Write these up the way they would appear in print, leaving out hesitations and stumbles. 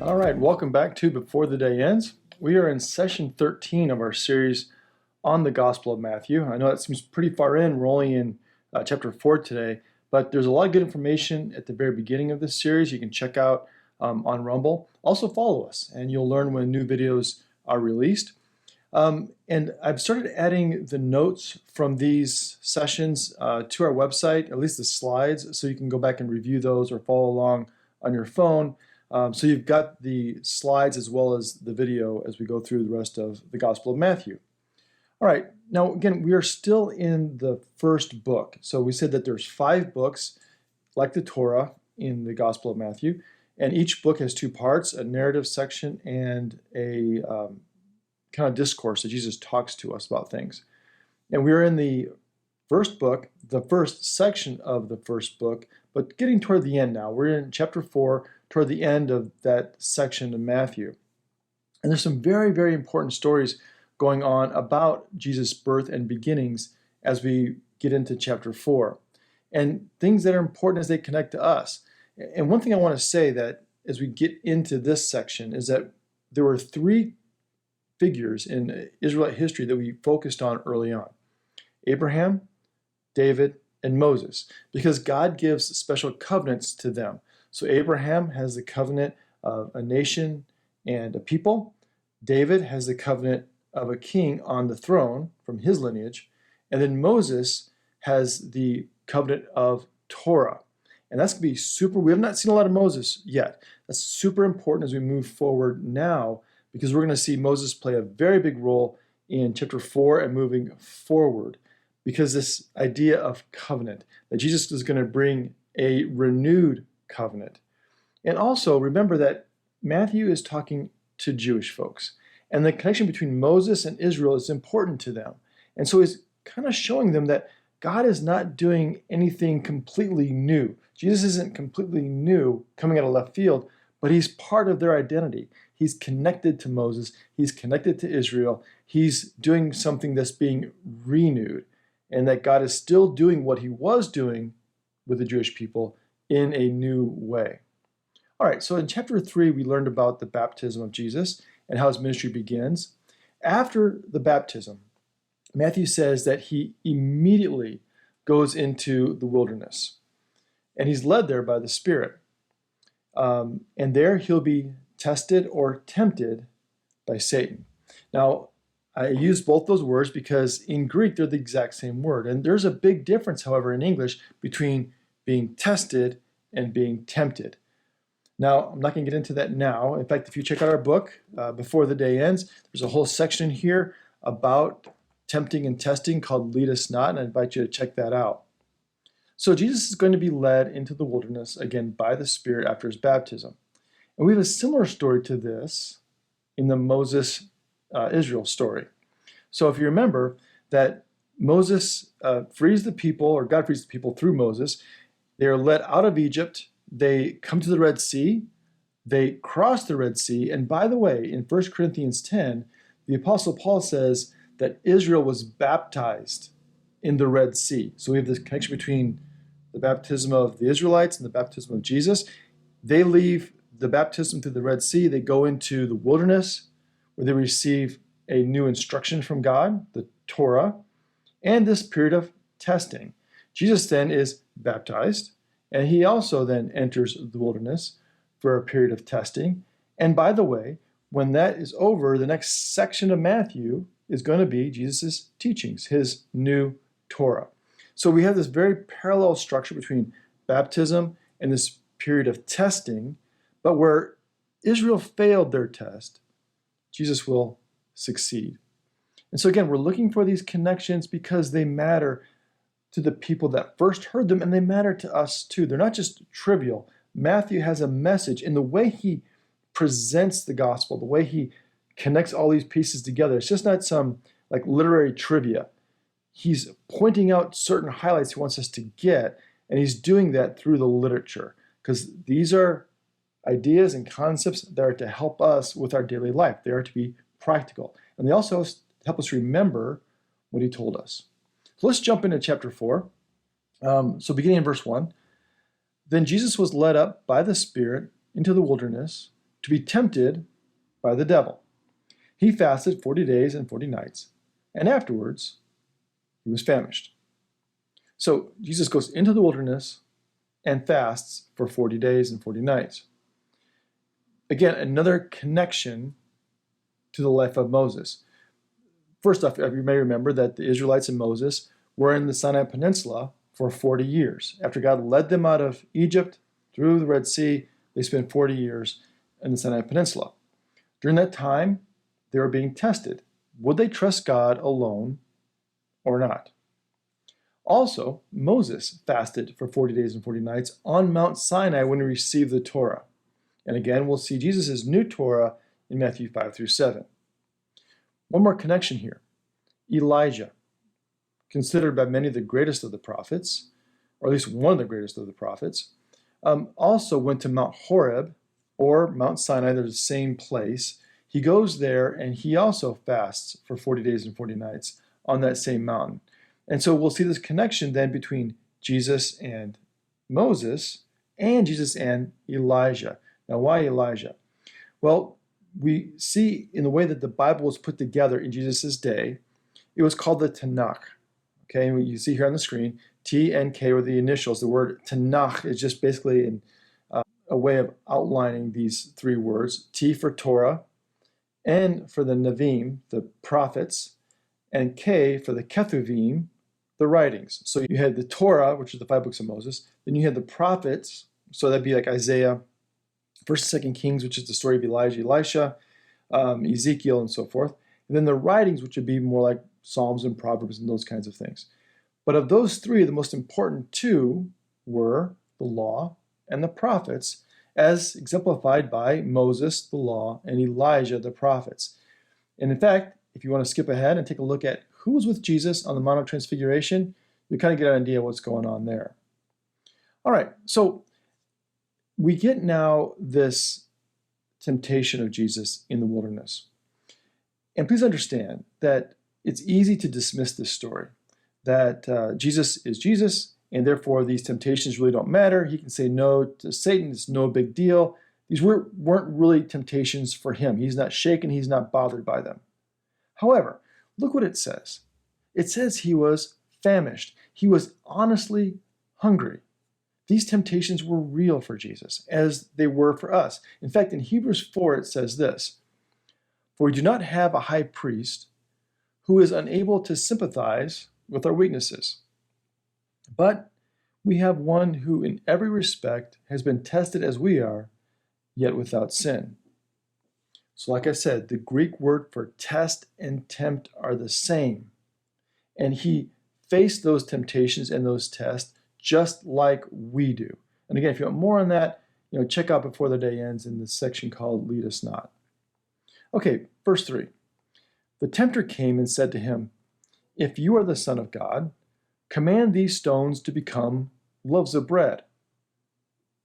All right, welcome back to Before the Day Ends. We are in session 13 of our series on the Gospel of Matthew. I know that seems pretty far in. We're only in chapter 4 today, but there's a lot of good information at the very beginning of this series you can check out on Rumble. Also follow us, and you'll learn when new videos are released. And I've started adding the notes from these sessions to our website, at least the slides, so you can go back and review those or follow along on your phone. So you've got the slides as well as the video as we go through the rest of the Gospel of Matthew. All right, now again, we are still in the first book. So we said that there's 5 books, like the Torah, in the Gospel of Matthew, and each book has 2 parts, a narrative section and a kind of discourse that Jesus talks to us about things. And we're in the first book, the first section of the first book, but getting toward the end now. We're in chapter 4, toward the end of that section of Matthew. And there's some very, very important stories going on about Jesus' birth and beginnings as we get into chapter 4. And things that are important as they connect to us. And one thing I want to say that as we get into this section is that there were 3 figures in Israelite history that we focused on early on: Abraham, David, and Moses, because God gives special covenants to them. So Abraham has the covenant of a nation and a people. David has the covenant of a king on the throne from his lineage. And then Moses has the covenant of Torah. And that's going to be super, we have not seen a lot of Moses yet. That's super important as we move forward now, because we're going to see Moses play a very big role in chapter 4 and moving forward, because this idea of covenant, that Jesus is going to bring a renewed covenant. And also remember that Matthew is talking to Jewish folks, and the connection between Moses and Israel is important to them. And so he's kind of showing them that God is not doing anything completely new. Jesus isn't completely new coming out of left field, but he's part of their identity. He's connected to Moses. He's connected to Israel. He's doing something that's being renewed, and that God is still doing what he was doing with the Jewish people in a new way. All right, so in chapter 3, we learned about the baptism of Jesus and how his ministry begins. After the baptism, Matthew says that he immediately goes into the wilderness, and he's led there by the Spirit. And there he'll be tested or tempted by Satan. Now, I use both those words because in Greek they're the exact same word. And there's a big difference, however, in English between being tested and being tempted. Now, I'm not going to get into that now. In fact, if you check out our book, Before the Day Ends, there's a whole section here about tempting and testing called Lead Us Not, and I invite you to check that out. So Jesus is going to be led into the wilderness, again, by the Spirit after his baptism. And we have a similar story to this in the Moses-Israel story. So if you remember that Moses frees the people, or God frees the people through Moses. They are led out of Egypt. They come to the Red Sea. They cross the Red Sea. And by the way, in 1 Corinthians 10, the Apostle Paul says that Israel was baptized in the Red Sea. So we have this connection between the baptism of the Israelites and the baptism of Jesus. They leave the baptism through the Red Sea. They go into the wilderness where they receive a new instruction from God, the Torah, and this period of testing. Jesus then is baptized, and he also then enters the wilderness for a period of testing. And by the way, when that is over, the next section of Matthew is going to be Jesus' teachings, his new Torah. So we have this very parallel structure between baptism and this period of testing, but where Israel failed their test, Jesus will succeed. And so again, we're looking for these connections because they matter to the people that first heard them, and they matter to us too. They're not just trivial. Matthew has a message in the way he presents the gospel, the way he connects all these pieces together. It's just not some like literary trivia. He's pointing out certain highlights he wants us to get, and he's doing that through the literature, because these are ideas and concepts that are to help us with our daily life. They are to be practical, and they also help us remember what he told us. So let's jump into chapter 4. So beginning in verse 1, then Jesus was led up by the Spirit into the wilderness to to be tempted by the devil. He fasted 40 days and 40 nights, and afterwards he was famished. So Jesus goes into the wilderness and fasts for 40 days and 40 nights. Again, another connection to the life of Moses. First off, you may remember that the Israelites and Moses were in the Sinai Peninsula for 40 years. After God led them out of Egypt through the Red Sea, they spent 40 years in the Sinai Peninsula. During that time, they were being tested. Would they trust God alone or not? Also, Moses fasted for 40 days and 40 nights on Mount Sinai when he received the Torah. And again, we'll see Jesus' new Torah in Matthew 5 through 7. One more connection here. Elijah, considered by many the greatest of the prophets, or at least one of the greatest of the prophets, also went to Mount Horeb, or Mount Sinai. They're the same place. He goes there and he also fasts for 40 days and 40 nights on that same mountain. And so we'll see this connection then between Jesus and Moses and Jesus and Elijah. Now, why Elijah? Well, we see in the way that the Bible was put together in Jesus' day, it was called the Tanakh. Okay, and you see here on the screen, T and K were the initials. The word Tanakh is just basically a way of outlining these three words. T for Torah, N for the Nevi'im, the prophets, and K for the Ketuvim, the writings. So you had the Torah, which is the 5 books of Moses. Then you had the prophets, so that'd be like Isaiah, 1st and 2nd Kings, which is the story of Elijah, Elisha, Ezekiel, and so forth. And then the writings, which would be more like Psalms and Proverbs and those kinds of things. But of those three, the most important two were the law and the prophets, as exemplified by Moses, the law, and Elijah, the prophets. And in fact, if you want to skip ahead and take a look at who was with Jesus on the Mount of Transfiguration, you kind of get an idea of what's going on there. All right, so we get now this temptation of Jesus in the wilderness. And please understand that it's easy to dismiss this story, that Jesus is Jesus, and therefore these temptations really don't matter. He can say no to Satan. It's no big deal. These weren't really temptations for him. He's not shaken. He's not bothered by them. However, look what it says. It says he was famished. He was honestly hungry. These temptations were real for Jesus, as they were for us. In fact, in Hebrews 4, it says this, "For we do not have a high priest who is unable to sympathize with our weaknesses, but we have one who in every respect has been tested as we are, yet without sin." So like I said, the Greek word for test and tempt are the same. And he faced those temptations and those tests just like we do. And again, if you want more on that, check out Before the Day Ends in the section called Lead Us Not. Okay, verse 3. The tempter came and said to him, "If you are the Son of God, command these stones to become loaves of bread."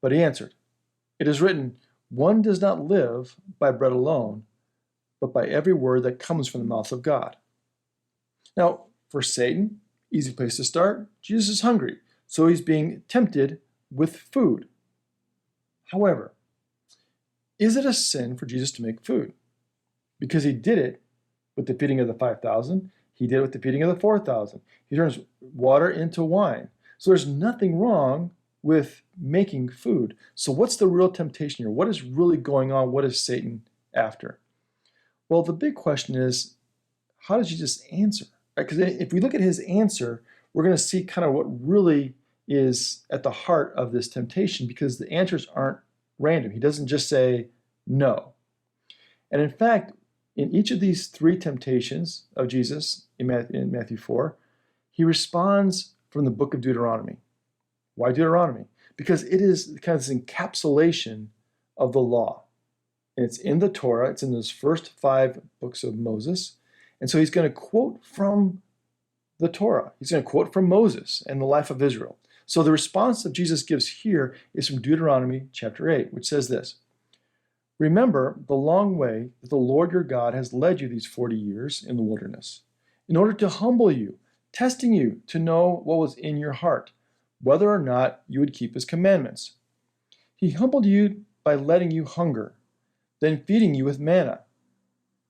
But he answered, "It is written, one does not live by bread alone, but by every word that comes from the mouth of God." Now, for Satan, easy place to start. Jesus is hungry, so he's being tempted with food. However, is it a sin for Jesus to make food? Because he did it with the feeding of the 5,000. He did it with the feeding of the 4,000. He turns water into wine. So there's nothing wrong with making food. So what's the real temptation here? What is really going on? What is Satan after? Well, the big question is, how does Jesus answer? Because if we look at his answer, we're going to see kind of what really is at the heart of this temptation, because the answers aren't random. He doesn't just say no. And in fact, in each of these three temptations of Jesus in Matthew 4, he responds from the book of Deuteronomy. Why Deuteronomy? Because it is kind of this encapsulation of the law. And it's in the Torah. It's in those first 5 books of Moses. And so he's going to quote from the Torah. He's going to quote from Moses and the life of Israel. So the response that Jesus gives here is from Deuteronomy chapter 8, which says this, "Remember the long way that the Lord your God has led you these 40 years in the wilderness, in order to humble you, testing you to know what was in your heart, whether or not you would keep his commandments. He humbled you by letting you hunger, then feeding you with manna,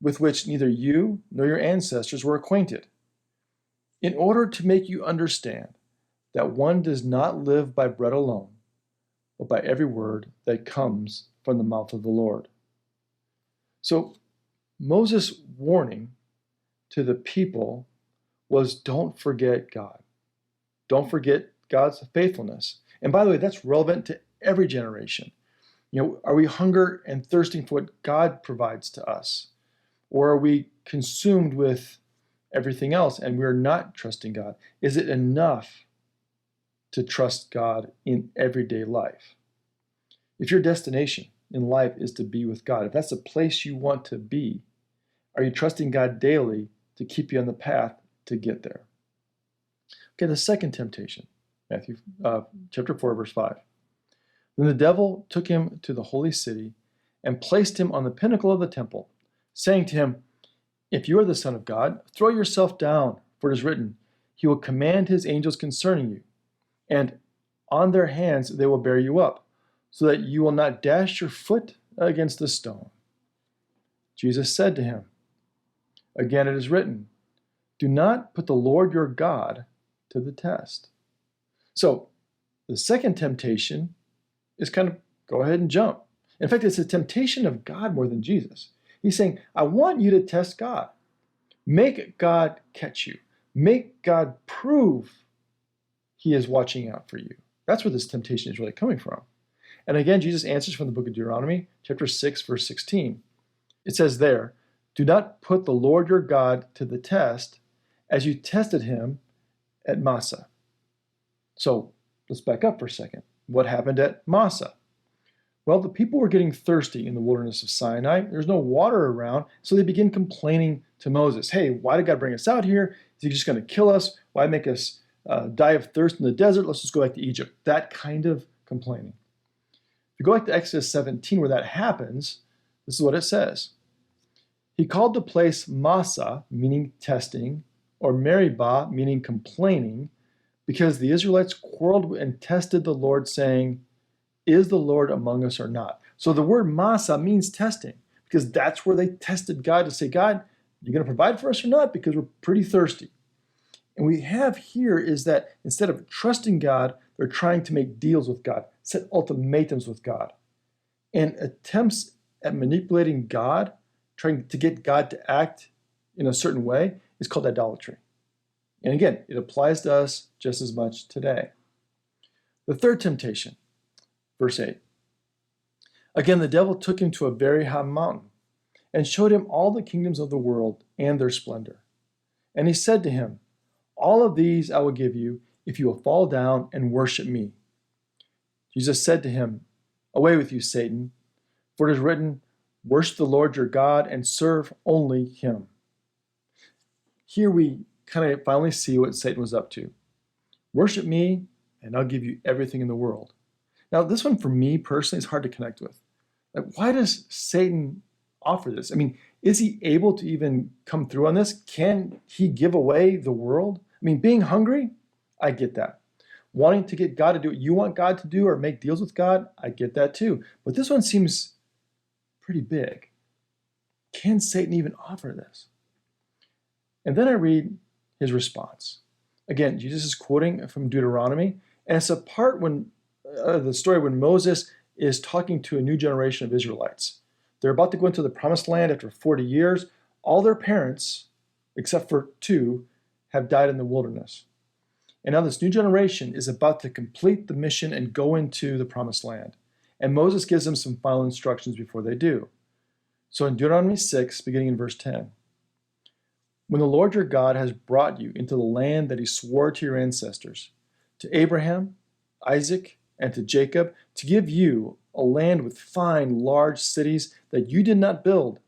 with which neither you nor your ancestors were acquainted, in order to make you understand that one does not live by bread alone, but by every word that comes from the mouth of the Lord. So Moses' warning to the people was, don't forget God. Don't forget God's faithfulness. And by the way, that's relevant to every generation. Are we hunger and thirsting for what God provides to us? Or are we consumed with everything else and we're not trusting God? Is it enough to trust God in everyday life? If your destination in life is to be with God, if that's the place you want to be, are you trusting God daily to keep you on the path to get there? Okay, the second temptation, Matthew chapter 4, verse 5. Then the devil took him to the holy city and placed him on the pinnacle of the temple, saying to him, if you are the Son of God, throw yourself down, for it is written, he will command his angels concerning you, and on their hands they will bear you up, so that you will not dash your foot against a stone. Jesus said to him, again it is written, do not put the Lord your God to the test. So the second temptation is kind of go ahead and jump. In fact, it's a temptation of God more than Jesus. He's saying, I want you to test God. Make God catch you. Make God prove he is watching out for you. That's where this temptation is really coming from. And again, Jesus answers from the book of Deuteronomy, chapter 6, verse 16. It says there, do not put the Lord your God to the test as you tested him at Massah. So let's back up for a second. What happened at Massah? Well, the people were getting thirsty in the wilderness of Sinai. There's no water around, so they begin complaining to Moses. Hey, why did God bring us out here? Is he just going to kill us? Why make us die of thirst in the desert? Let's just go back to Egypt. That kind of complaining. If you go back to Exodus 17, where that happens, this is what it says. He called the place Massah, meaning testing, or Meribah, meaning complaining, because the Israelites quarreled and tested the Lord, saying, is the Lord among us or not? So the word Massah means testing, because that's where they tested God to say, God, you going to provide for us or not? Because we're pretty thirsty. And we have here is that instead of trusting God, they're trying to make deals with God, set ultimatums with God. And attempts at manipulating God, trying to get God to act in a certain way, is called idolatry. And again, it applies to us just as much today. The third temptation, verse 8. Again, the devil took him to a very high mountain and showed him all the kingdoms of the world and their splendor. And he said to him, all of these I will give you if you will fall down and worship me. Jesus said to him, away with you, Satan, for it is written, worship the Lord your God and serve only him. Here we kind of finally see what Satan was up to. Worship me and I'll give you everything in the world. Now, this one for me personally is hard to connect with. Like, why does Satan offer this? I mean, is he able to even come through on this? Can he give away the world? I mean, being hungry, I get that. Wanting to get God to do what you want God to do or make deals with God, I get that too. But this one seems pretty big. Can Satan even offer this? And then I read his response. Again, Jesus is quoting from Deuteronomy, and it's a part when the story when Moses is talking to a new generation of Israelites. They're about to go into the promised land after 40 years. All their parents, except for 2, have died in the wilderness. And now this new generation is about to complete the mission and go into the promised land. And Moses gives them some final instructions before they do. So in Deuteronomy 6, beginning in verse 10, when the Lord your God has brought you into the land that he swore to your ancestors, to Abraham, Isaac, and to Jacob, to give you a land with fine, large cities that you did not build,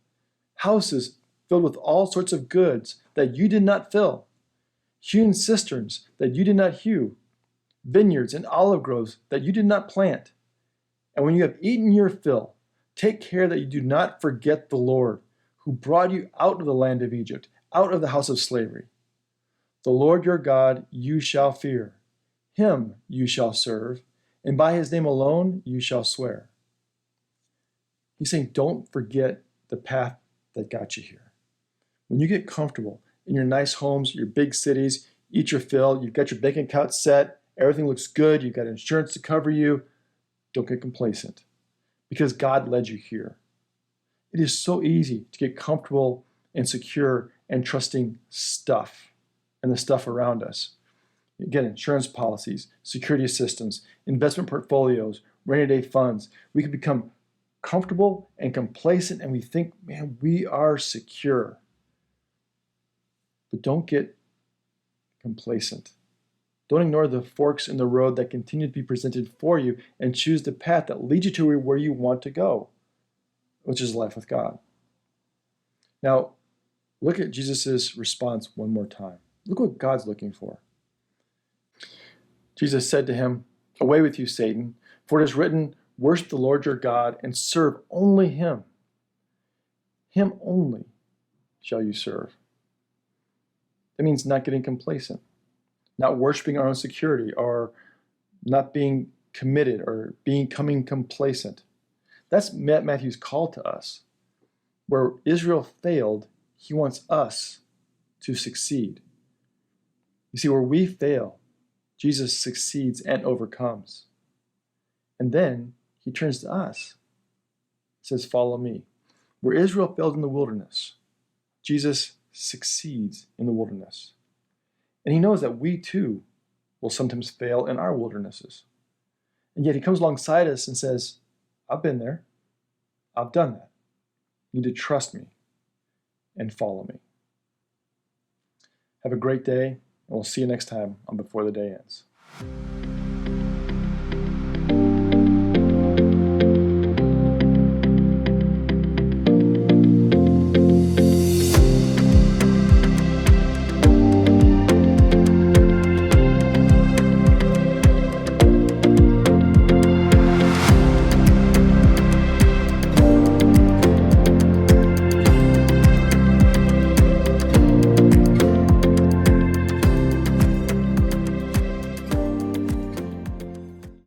houses filled with all sorts of goods that you did not fill, hewn cisterns that you did not hew, vineyards and olive groves that you did not plant. And when you have eaten your fill, take care that you do not forget the Lord, who brought you out of the land of Egypt, out of the house of slavery. The Lord your God you shall fear. Him you shall serve, and by his name alone you shall swear. He's saying, don't forget the path that got you here. When you get comfortable in your nice homes, your big cities, eat your fill, you've got your bank account set, everything looks good, you've got insurance to cover you, don't get complacent because God led you here. It is so easy to get comfortable and secure and trusting stuff and the stuff around us. Again, insurance policies, security systems, investment portfolios, rainy day funds. We can become comfortable and complacent and we think, man, we are secure. But don't get complacent. Don't ignore the forks in the road that continue to be presented for you and choose the path that leads you to where you want to go, which is life with God. Now, look at Jesus' response one more time. Look what God's looking for. Jesus said to him, "Away with you, Satan, for it is written, worship the Lord your God and serve only him. Him only shall you serve." That means not getting complacent, not worshiping our own security, or not being committed or becoming complacent. That's Matthew's call to us. Where Israel failed, he wants us to succeed. You see, where we fail, Jesus succeeds and overcomes. And then he turns to us, says, "Follow me." Where Israel failed in the wilderness, Jesus succeeds in the wilderness. And he knows that we too will sometimes fail in our wildernesses. And yet he comes alongside us and says, "I've been there. I've done that. You need to trust me and follow me." Have a great day, and we'll see you next time on Before the Day Ends.